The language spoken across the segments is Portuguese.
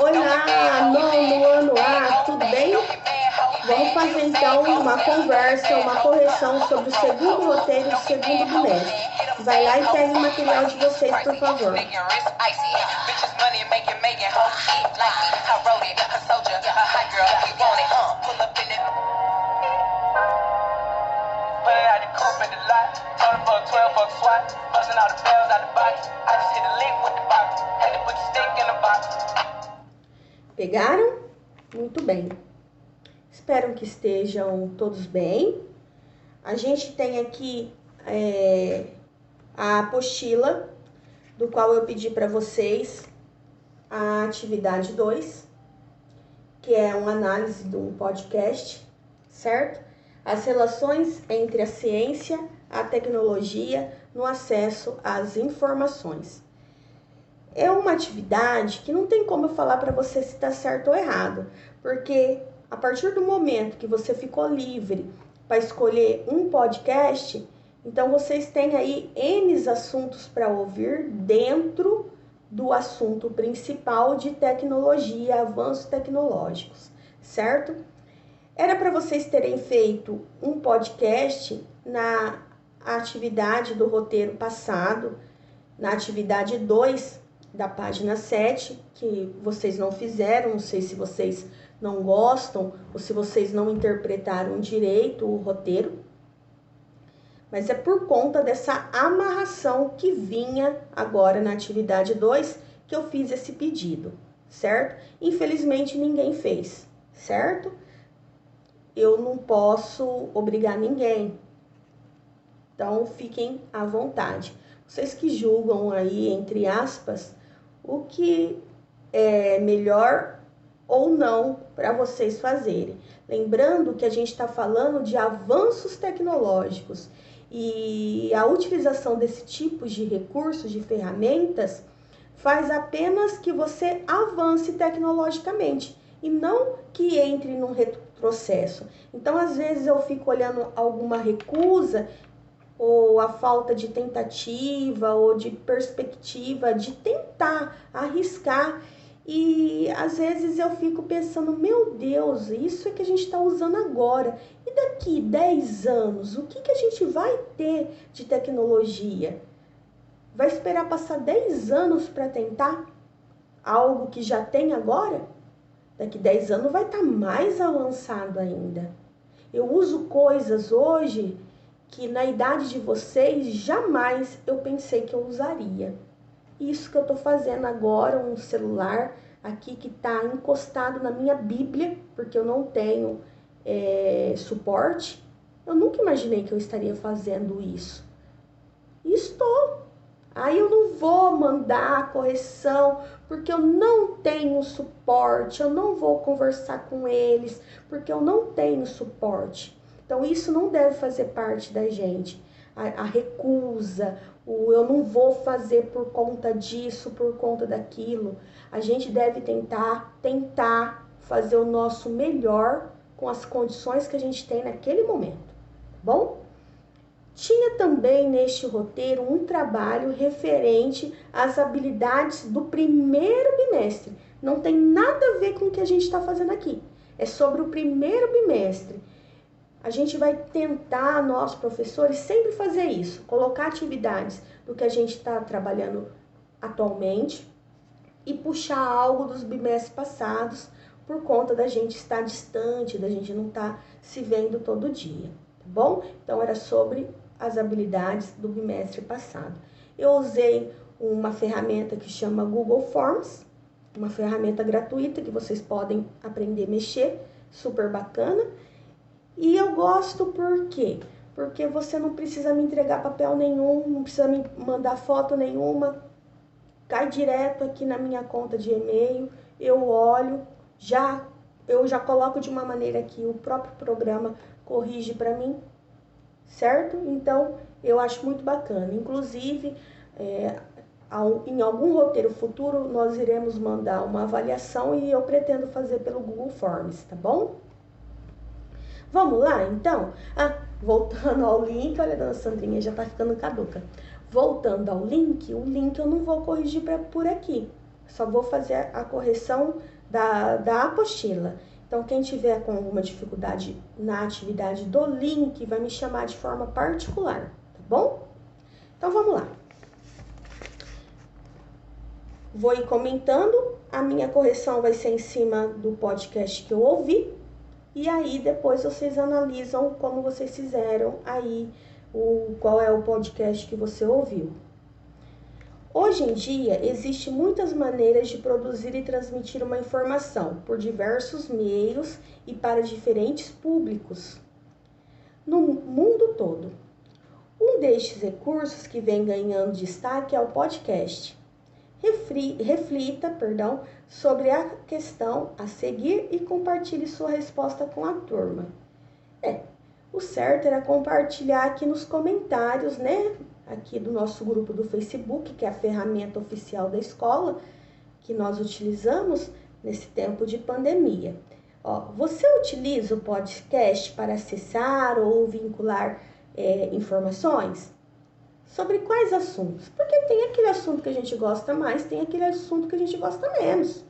Olá, nono ano A, tudo bem? Vamos fazer então uma conversa, uma correção sobre o segundo roteiro do segundo bimestre. Vai lá e pega o material de vocês, por favor. Pegaram? Muito bem. Espero que estejam todos bem. A gente tem aqui a apostila, do qual eu pedi para vocês a atividade 2, que é uma análise de um podcast, certo? As relações entre a ciência, a tecnologia no acesso às informações. É uma atividade que não tem como eu falar para você se está certo ou errado, porque a partir do momento que você ficou livre para escolher um podcast, então vocês têm aí N assuntos para ouvir dentro do assunto principal de tecnologia, avanços tecnológicos, certo? Era para vocês terem feito um podcast na atividade do roteiro passado, na atividade 2 da página 7, que vocês não fizeram, não sei se vocês não gostam ou se vocês não interpretaram direito o roteiro, mas é por conta dessa amarração que vinha agora na atividade 2 que eu fiz esse pedido, certo? Infelizmente ninguém fez, certo? Eu não posso obrigar ninguém, então fiquem à vontade. Vocês que julgam aí, entre aspas, o que é melhor ou não para vocês fazerem. Lembrando que a gente está falando de avanços tecnológicos e a utilização desse tipo de recursos, de ferramentas, faz apenas que você avance tecnologicamente e não que entre num retrocesso. Então, às vezes eu fico olhando alguma recusa ou a falta de tentativa ou de perspectiva de tentar arriscar, e às vezes eu fico pensando, meu Deus, isso é que a gente está usando agora, e daqui 10 anos, o que a gente vai ter de tecnologia? Vai esperar passar 10 anos para tentar algo que já tem agora? Daqui 10 anos vai estar mais avançado ainda. Eu uso coisas hoje que na idade de vocês jamais eu pensei que eu usaria. Isso que eu tô fazendo agora, um celular aqui que tá encostado na minha Bíblia, porque eu não tenho suporte. Eu nunca imaginei que eu estaria fazendo isso. E estou. Aí eu não vou mandar a correção, porque eu não tenho suporte, eu não vou conversar com eles, porque eu não tenho suporte. Então, isso não deve fazer parte da gente. A recusa, o eu não vou fazer por conta disso, por conta daquilo. A gente deve tentar fazer o nosso melhor com as condições que a gente tem naquele momento, tá bom? Tinha também neste roteiro um trabalho referente às habilidades do primeiro bimestre. Não tem nada a ver com o que a gente está fazendo aqui. É sobre o primeiro bimestre. A gente vai tentar, nós professores, sempre fazer isso. Colocar atividades do que a gente está trabalhando atualmente e puxar algo dos bimestres passados por conta da gente estar distante, da gente não estar se vendo todo dia, tá bom? Então, era sobre as habilidades do bimestre passado. Eu usei uma ferramenta que chama Google Forms, uma ferramenta gratuita que vocês podem aprender a mexer, super bacana. E eu gosto por quê? Porque você não precisa me entregar papel nenhum, não precisa me mandar foto nenhuma, cai direto aqui na minha conta de e-mail, eu olho, eu já coloco de uma maneira que o próprio programa corrige para mim, certo? Então, eu acho muito bacana. Inclusive, em algum roteiro futuro, nós iremos mandar uma avaliação e eu pretendo fazer pelo Google Forms, tá bom? Vamos lá, então? Voltando ao link, olha, a dona Sandrinha já tá ficando caduca. Voltando ao link, o link eu não vou corrigir por aqui. Só vou fazer a correção da apostila. Então, quem tiver com alguma dificuldade na atividade do link, vai me chamar de forma particular, tá bom? Então, vamos lá. Vou ir comentando, a minha correção vai ser em cima do podcast que eu ouvi, e aí depois vocês analisam como vocês fizeram aí, qual é o podcast que você ouviu. Hoje em dia, existem muitas maneiras de produzir e transmitir uma informação por diversos meios e para diferentes públicos no mundo todo. Um destes recursos que vem ganhando destaque é o podcast. Reflita, sobre a questão a seguir e compartilhe sua resposta com a turma. O certo era compartilhar aqui nos comentários, né? Aqui do nosso grupo do Facebook, que é a ferramenta oficial da escola, que nós utilizamos nesse tempo de pandemia. Você utiliza o podcast para acessar ou vincular informações? Sobre quais assuntos? Porque tem aquele assunto que a gente gosta mais, tem aquele assunto que a gente gosta menos.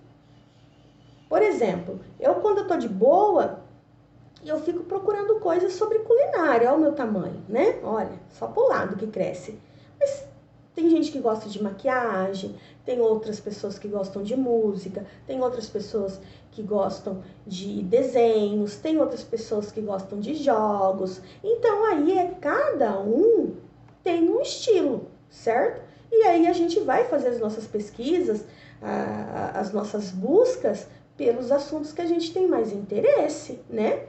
Por exemplo, quando eu tô de boa, eu fico procurando coisas sobre culinária, olha o meu tamanho, né? Olha, só pro lado que cresce. Mas tem gente que gosta de maquiagem, tem outras pessoas que gostam de música, tem outras pessoas que gostam de desenhos, tem outras pessoas que gostam de jogos. Então aí cada um tem um estilo, certo? E aí a gente vai fazer as nossas pesquisas, as nossas buscas pelos assuntos que a gente tem mais interesse, né?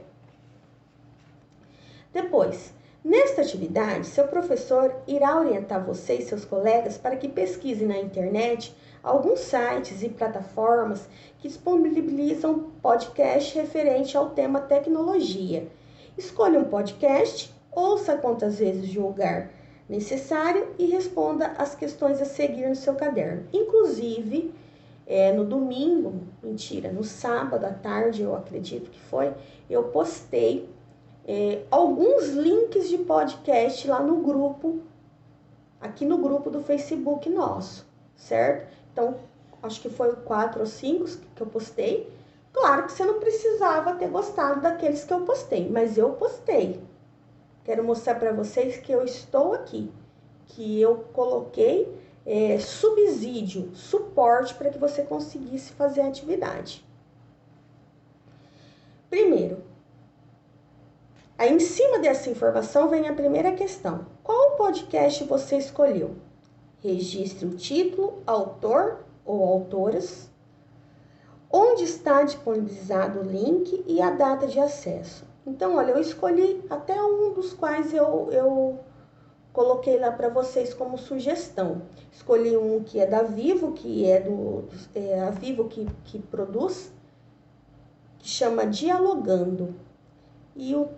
Depois, nesta atividade, seu professor irá orientar você e seus colegas para que pesquisem na internet alguns sites e plataformas que disponibilizam podcast referente ao tema tecnologia. Escolha um podcast, ouça quantas vezes julgar necessário e responda as questões a seguir no seu caderno. Inclusive, no sábado à tarde, eu acredito que foi, eu postei alguns links de podcast lá no grupo, aqui no grupo do Facebook nosso, certo? Então, acho que foi 4 ou 5 que eu postei. Claro que você não precisava ter gostado daqueles que eu postei, mas eu postei. Quero mostrar para vocês que eu estou aqui, que eu coloquei subsídio, suporte para que você conseguisse fazer a atividade. Primeiro, aí em cima dessa informação vem a primeira questão. Qual podcast você escolheu? Registre o título, autor ou autoras, onde está disponibilizado o link e a data de acesso. Então, olha, eu escolhi até um dos quais eu coloquei lá para vocês como sugestão. Escolhi um que é da Vivo, que é a Vivo que produz, que chama Dialogando. E o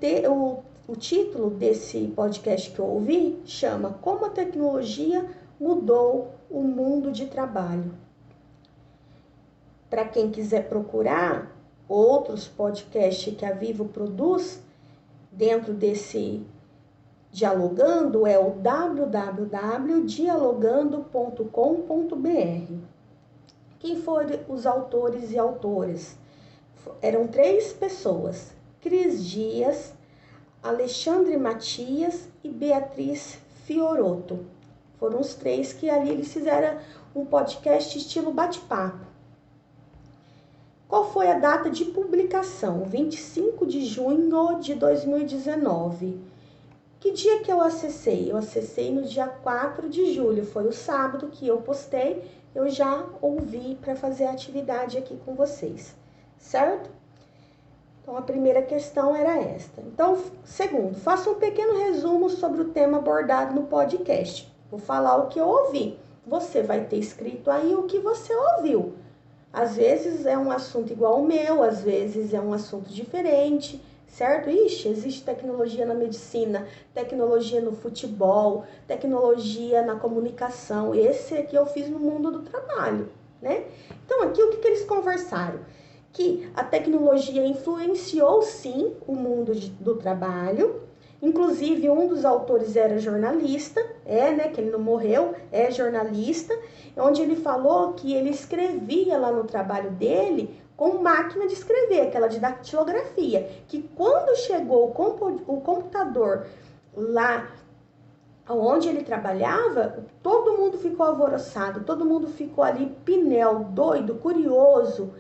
título desse podcast que eu ouvi chama Como a Tecnologia Mudou o Mundo de Trabalho. Para quem quiser procurar outros podcasts que a Vivo produz, dentro desse Dialogando, é o www.dialogando.com.br. Quem foram os autores e autoras? Eram 3 pessoas: Cris Dias, Alexandre Matias e Beatriz Fioroto. Foram os 3 que ali eles fizeram um podcast estilo bate-papo. Qual foi a data de publicação? 25 de junho de 2019. Que dia que eu acessei? Eu acessei no dia 4 de julho, foi o sábado que eu postei, eu já ouvi para fazer a atividade aqui com vocês, certo? Então, a primeira questão era esta. Então, segundo, faça um pequeno resumo sobre o tema abordado no podcast. Vou falar o que eu ouvi. Você vai ter escrito aí o que você ouviu. Às vezes é um assunto igual ao meu, às vezes é um assunto diferente, certo? Existe tecnologia na medicina, tecnologia no futebol, tecnologia na comunicação. Esse aqui eu fiz no mundo do trabalho, né? Então, aqui o que eles conversaram? Que a tecnologia influenciou sim o mundo do trabalho Inclusive, um dos autores era jornalista, né, que ele não morreu, é jornalista, onde ele falou que ele escrevia lá no trabalho dele com máquina de escrever, aquela de datilografia, que quando chegou o computador lá onde ele trabalhava, todo mundo ficou alvoroçado, todo mundo ficou ali pinel, doido, curioso,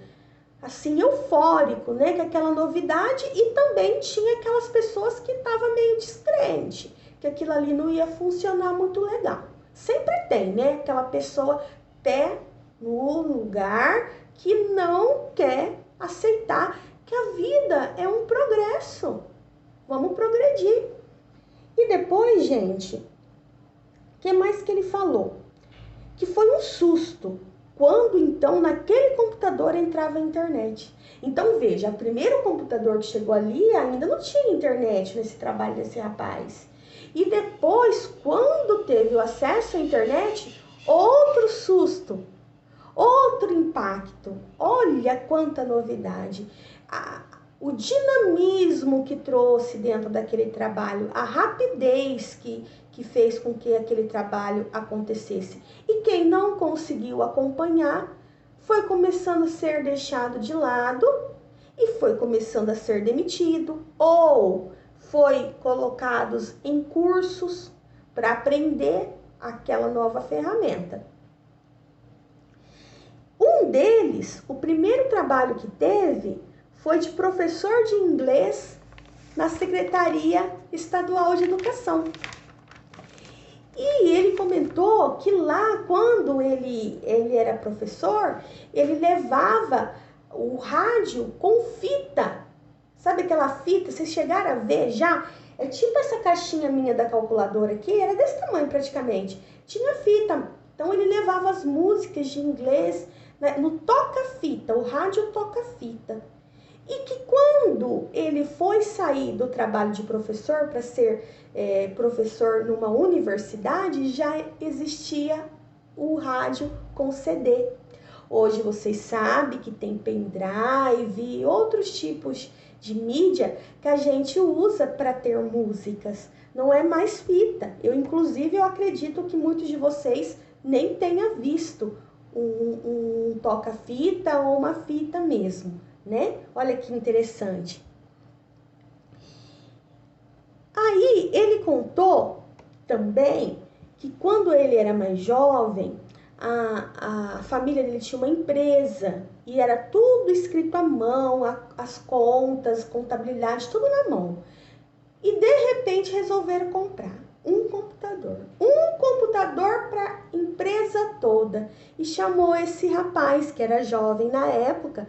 assim, eufórico, né, com aquela novidade, e também tinha aquelas pessoas que estavam meio descrente, que aquilo ali não ia funcionar muito legal. Sempre tem, né, aquela pessoa pé no lugar que não quer aceitar que a vida é um progresso. Vamos progredir. E depois, gente, o que mais que ele falou? Que foi um susto quando então naquele computador entrava a internet. Então veja, o primeiro computador que chegou ali ainda não tinha internet nesse trabalho desse rapaz. E depois, quando teve o acesso à internet, outro susto, outro impacto. Olha quanta novidade. O dinamismo que trouxe dentro daquele trabalho, a rapidez que fez com que aquele trabalho acontecesse. E quem não conseguiu acompanhar foi começando a ser deixado de lado e foi começando a ser demitido ou foi colocados em cursos para aprender aquela nova ferramenta. Um deles, o primeiro trabalho que teve, foi de professor de inglês na Secretaria Estadual de Educação. E ele comentou que lá, quando ele era professor, ele levava o rádio com fita. Sabe aquela fita? Vocês chegaram a ver já? É tipo essa caixinha minha da calculadora aqui, era desse tamanho praticamente. Tinha fita. Então ele levava as músicas de inglês, né, no toca-fita, o rádio toca-fita. E que quando ele foi sair do trabalho de professor para ser professor numa universidade, já existia o rádio com CD. Hoje vocês sabem que tem pendrive e outros tipos de mídia que a gente usa para ter músicas. Não é mais fita. Inclusive, eu acredito que muitos de vocês nem tenham visto um toca-fita ou uma fita mesmo, né? Olha que interessante. Aí ele contou também que quando ele era mais jovem, a família dele tinha uma empresa e era tudo escrito à mão, as contas, contabilidade, tudo na mão. E de repente resolveram comprar um computador para a empresa toda. E chamou esse rapaz, que era jovem na época,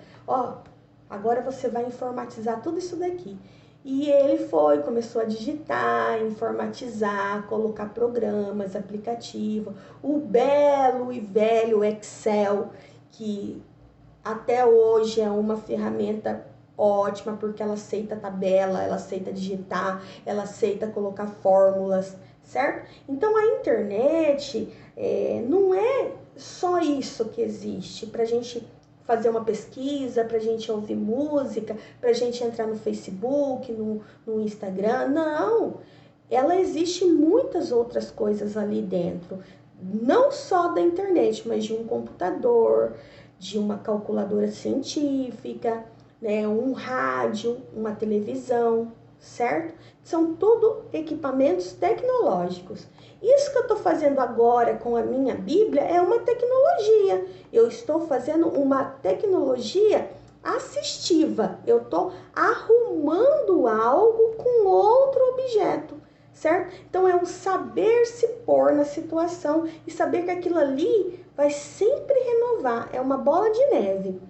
agora você vai informatizar tudo isso daqui. E ele começou a digitar, informatizar, colocar programas, aplicativos, o belo e velho Excel, que até hoje é uma ferramenta ótima, porque ela aceita tabela, ela aceita digitar, ela aceita colocar fórmulas, certo? Então a internet não é só isso que existe para a gente fazer uma pesquisa, para a gente ouvir música, para a gente entrar no Facebook, no Instagram. Não, ela existe muitas outras coisas ali dentro, não só da internet, mas de um computador, de uma calculadora científica, né, um rádio, uma televisão, certo? São tudo equipamentos tecnológicos. Isso que eu estou fazendo agora com a minha Bíblia é uma tecnologia. Eu estou fazendo uma tecnologia assistiva. Eu estou arrumando algo com outro objeto, certo? Então é um saber se pôr na situação e saber que aquilo ali vai sempre renovar. É uma bola de neve.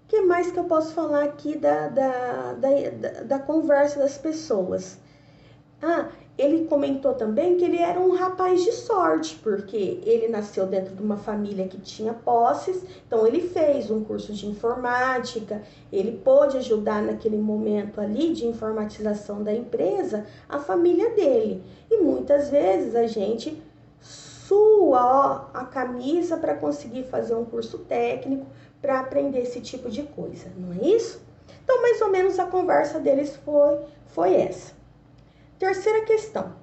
O que mais que eu posso falar aqui da conversa das pessoas? Ele comentou também que ele era um rapaz de sorte, porque ele nasceu dentro de uma família que tinha posses, então ele fez um curso de informática, ele pôde ajudar naquele momento ali de informatização da empresa, a família dele. E muitas vezes a gente sua a camisa para conseguir fazer um curso técnico, para aprender esse tipo de coisa, não é isso? Então, mais ou menos a conversa deles foi essa. Terceira questão.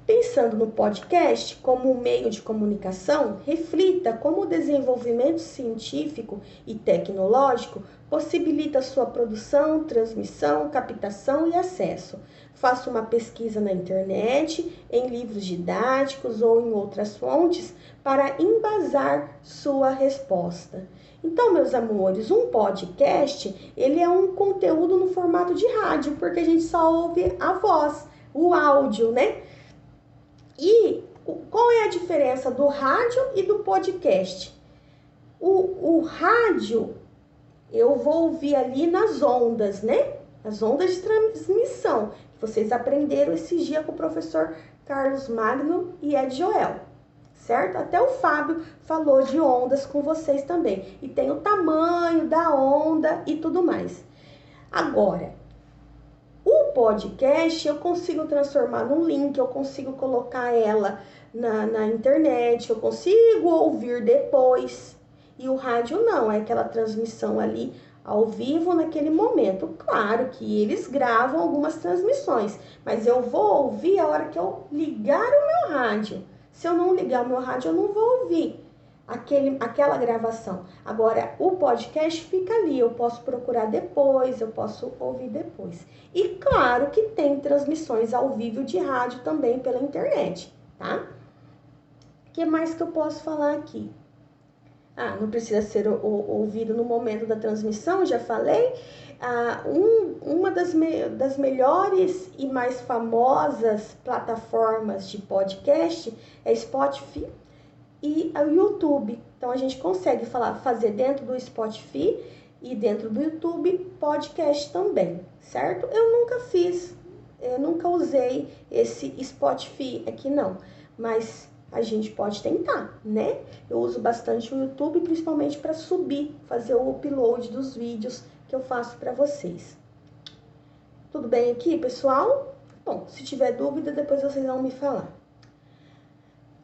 Pensando no podcast como um meio de comunicação, reflita como o desenvolvimento científico e tecnológico possibilita sua produção, transmissão, captação e acesso. Faça uma pesquisa na internet, em livros didáticos ou em outras fontes para embasar sua resposta. Então, meus amores, um podcast, ele é um conteúdo no formato de rádio, porque a gente só ouve a voz, o áudio, né? E qual é a diferença do rádio e do podcast? O rádio, eu vou ouvir ali nas ondas, né? As ondas de transmissão. Vocês aprenderam esses dias com o professor Carlos Magno e Ed Joel, certo? Até o Fábio falou de ondas com vocês também. E tem o tamanho da onda e tudo mais. Agora, o podcast eu consigo transformar num link, eu consigo colocar ela na internet, eu consigo ouvir depois. E o rádio não, é aquela transmissão ali ao vivo naquele momento. Claro que eles gravam algumas transmissões, mas eu vou ouvir a hora que eu ligar o meu rádio. Se eu não ligar o meu rádio, eu não vou ouvir aquela gravação. Agora, o podcast fica ali, eu posso procurar depois, eu posso ouvir depois. E claro que tem transmissões ao vivo de rádio também pela internet, tá? O que mais que eu posso falar aqui? Não precisa ser ouvido no momento da transmissão, já falei. Uma das melhores e mais famosas plataformas de podcast é Spotify e o YouTube. Então, a gente consegue fazer dentro do Spotify e dentro do YouTube podcast também, certo? Eu nunca usei esse Spotify aqui não, mas a gente pode tentar, né? Eu uso bastante o YouTube, principalmente para fazer o upload dos vídeos que eu faço para vocês. Tudo bem aqui, pessoal? Bom, se tiver dúvida, depois vocês vão me falar.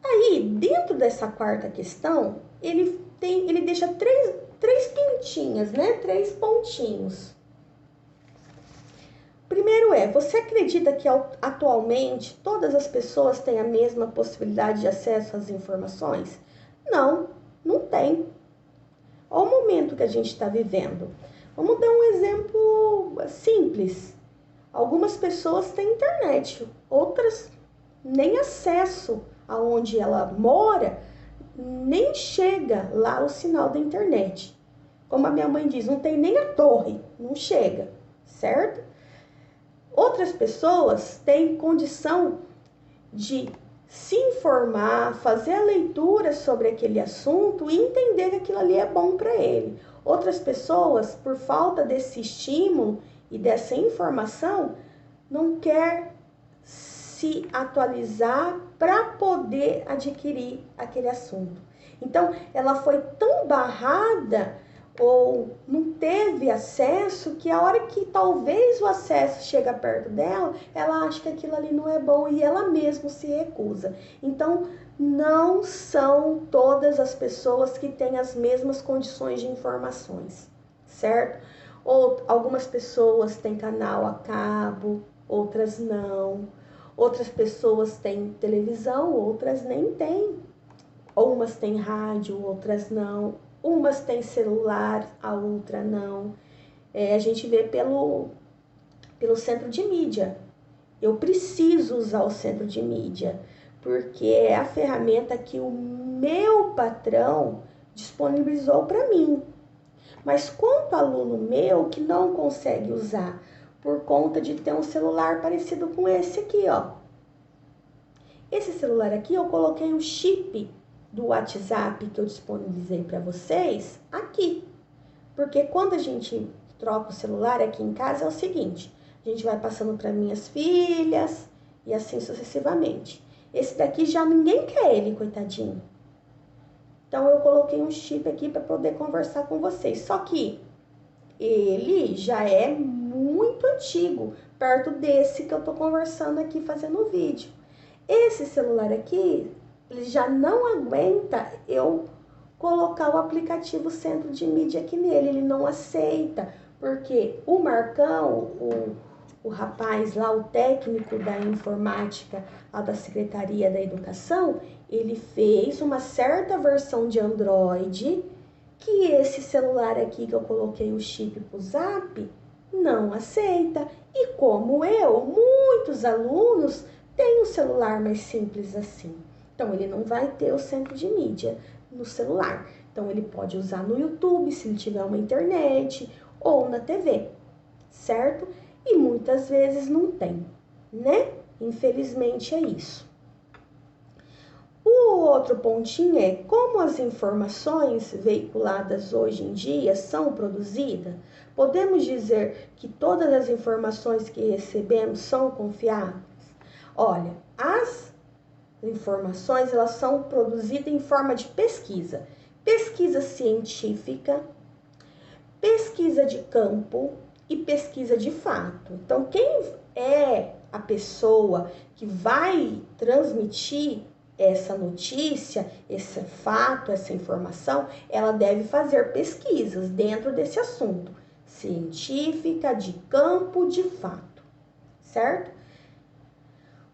Aí, dentro dessa quarta questão, ele deixa três pintinhas, né? 3 pontinhos. Primeiro você acredita que atualmente todas as pessoas têm a mesma possibilidade de acesso às informações? Não, não tem. Olha o momento que a gente está vivendo. Vamos dar um exemplo simples. Algumas pessoas têm internet, outras nem acesso aonde ela mora, nem chega lá o sinal da internet. Como a minha mãe diz, não tem nem a torre, não chega, certo? Outras pessoas têm condição de se informar, fazer a leitura sobre aquele assunto e entender que aquilo ali é bom para ele. Outras pessoas, por falta desse estímulo e dessa informação, não quer se atualizar para poder adquirir aquele assunto. Então, ela foi tão barrada ou não teve acesso que a hora que talvez o acesso chega perto dela, ela acha que aquilo ali não é bom e ela mesma se recusa. Então, não são todas as pessoas que têm as mesmas condições de informações, certo? Ou algumas pessoas têm canal a cabo, outras não. Outras pessoas têm televisão, outras nem têm. Umas têm rádio, outras não. Umas têm celular, a outra não. A gente vê pelo centro de mídia. Eu preciso usar o centro de mídia, porque é a ferramenta que o meu patrão disponibilizou para mim. Mas quanto aluno meu que não consegue usar por conta de ter um celular parecido com esse aqui, ó. Esse celular aqui eu coloquei um chip do WhatsApp que eu disponibilizei para vocês aqui. Porque quando a gente troca o celular aqui em casa é o seguinte, a gente vai passando para minhas filhas e assim sucessivamente. Esse daqui já ninguém quer ele, coitadinho. Então eu coloquei um chip aqui para poder conversar com vocês. Só que ele já é muito antigo, perto desse que eu tô conversando aqui fazendo o vídeo. Esse celular aqui, ele já não aguenta eu colocar o aplicativo Centro de Mídia aqui nele, ele não aceita, Porque o Marcão, o rapaz lá, o técnico da informática lá da Secretaria da Educação, ele fez uma certa versão de Android que esse celular aqui que eu coloquei o chip pro Zap não aceita. E como eu, muitos alunos têm um celular mais simples assim. Então ele não vai ter o centro de mídia no celular. Então ele pode usar no YouTube, se ele tiver uma internet, ou na TV, certo? E muitas vezes não tem, né? Infelizmente é isso. O outro pontinho é como as informações veiculadas hoje em dia são produzidas. Podemos dizer que todas as informações que recebemos são confiáveis? Olha, as informações elas são produzidas em forma de pesquisa. Pesquisa científica, pesquisa de campo e pesquisa de fato. Então, quem é a pessoa que vai transmitir essa notícia, esse fato, essa informação, ela deve fazer pesquisas dentro desse assunto, científica, de campo, de fato, certo?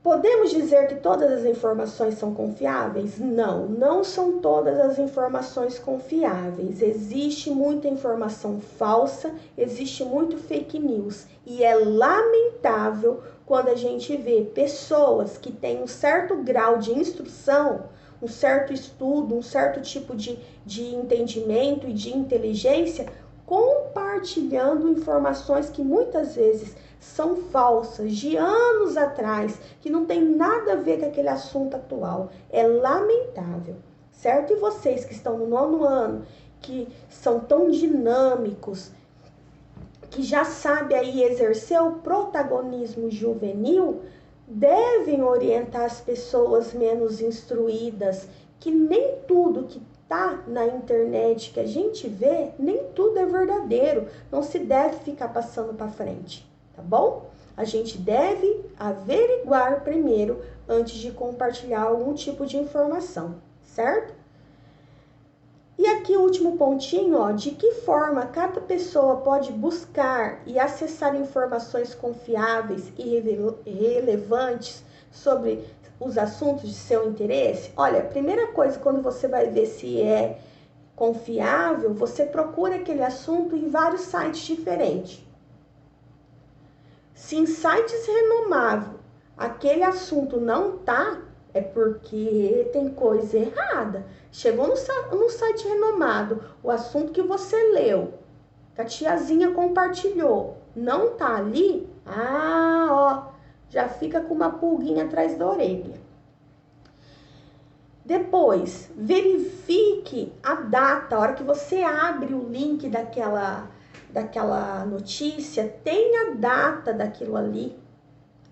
Podemos dizer que todas as informações são confiáveis? Não, não são todas as informações confiáveis. Existe muita informação falsa, existe muito fake news. E é lamentável quando a gente vê pessoas que têm um certo grau de instrução, um certo estudo, um certo tipo de entendimento e de inteligência, compartilhando informações que muitas vezes são falsas, de anos atrás, que não tem nada a ver com aquele assunto atual. É lamentável, certo? E vocês que estão no 9º ano, que são tão dinâmicos, que já sabem aí exercer o protagonismo juvenil, devem orientar as pessoas menos instruídas, que nem tudo que tá na internet que a gente vê, nem tudo é verdadeiro. Não se deve ficar passando para frente. Tá bom? A gente deve averiguar primeiro antes de compartilhar algum tipo de informação, certo? E aqui o último pontinho, ó, de que forma cada pessoa pode buscar e acessar informações confiáveis e relevantes sobre os assuntos de seu interesse? Olha, a primeira coisa, quando você vai ver se é confiável, você procura aquele assunto em vários sites diferentes. Se em sites renomáveis aquele assunto não tá, é porque tem coisa errada. Chegou no site renomado, o assunto que você leu, que a tiazinha compartilhou, não tá ali, ó, já fica com uma pulguinha atrás da orelha. Depois, verifique a data, a hora que você abre o link daquela notícia, tem a data daquilo ali,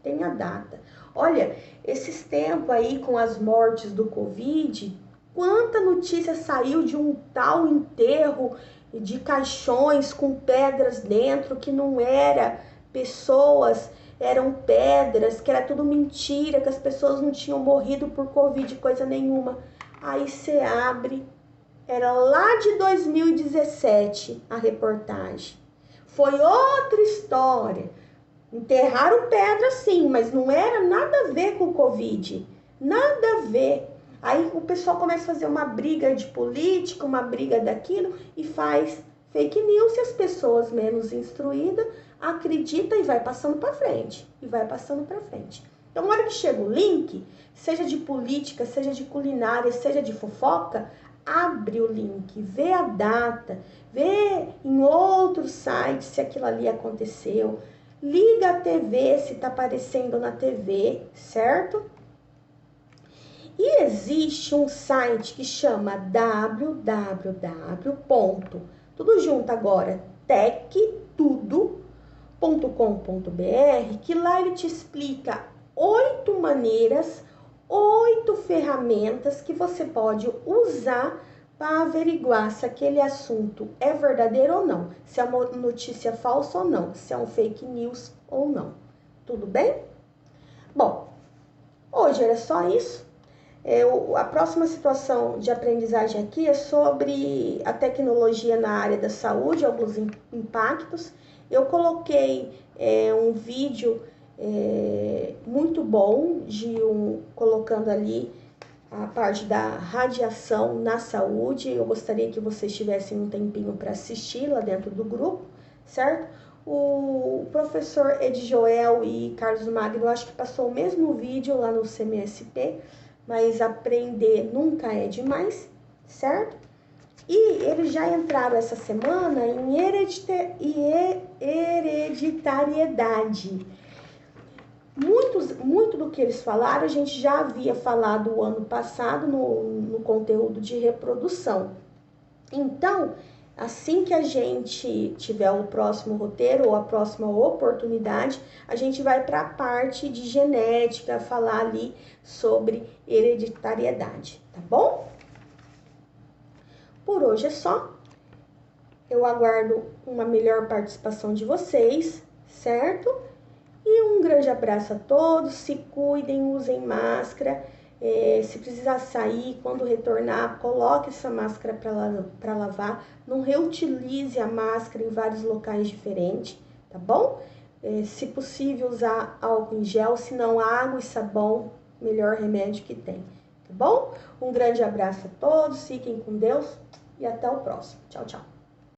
tem a data. Olha, esses tempos aí com as mortes do Covid, quanta notícia saiu de um tal enterro de caixões com pedras dentro, que não era pessoas, eram pedras, que era tudo mentira, que as pessoas não tinham morrido por Covid, coisa nenhuma. Aí você abre, era lá de 2017 a reportagem. Foi outra história. Enterraram pedra sim, mas não era nada a ver com o Covid. Nada a ver. Aí o pessoal começa a fazer uma briga de política, uma briga daquilo e faz fake news e as pessoas menos instruídas acreditam e vai passando para frente. E vai passando para frente. Então, na hora que chega o link, seja de política, seja de culinária, seja de fofoca, abre o link, vê a data, vê em outro site se aquilo ali aconteceu, liga a TV se está aparecendo na TV, certo? E existe um site que chama tudo junto agora, techtudo.com.br, que lá ele te explica 8 maneiras, 8 ferramentas que você pode usar para averiguar se aquele assunto é verdadeiro ou não, se é uma notícia falsa ou não, se é um fake news ou não. Tudo bem? Bom, hoje era só isso. A próxima situação de aprendizagem aqui é sobre a tecnologia na área da saúde, alguns impactos. Eu coloquei um vídeo muito bom colocando ali a parte da radiação na saúde. Eu gostaria que vocês tivessem um tempinho para assistir lá dentro do grupo, certo? O professor Edjoel e Carlos Magno, eu acho que passou o mesmo vídeo lá no CMSP, mas aprender nunca é demais, certo? E eles já entraram essa semana em hereditariedade. Muito do que eles falaram, a gente já havia falado o ano passado no conteúdo de reprodução. Então, assim que a gente tiver o próximo roteiro ou a próxima oportunidade, a gente vai para a parte de genética, falar ali sobre hereditariedade, tá bom? Por hoje é só. Eu aguardo uma melhor participação de vocês, certo? E um grande abraço a todos, se cuidem, usem máscara. Se precisar sair, quando retornar, coloque essa máscara para lavar. Não reutilize a máscara em vários locais diferentes, tá bom? Se possível, usar álcool em gel, se não água e sabão, melhor remédio que tem, tá bom? Um grande abraço a todos, fiquem com Deus e até o próximo. Tchau, tchau.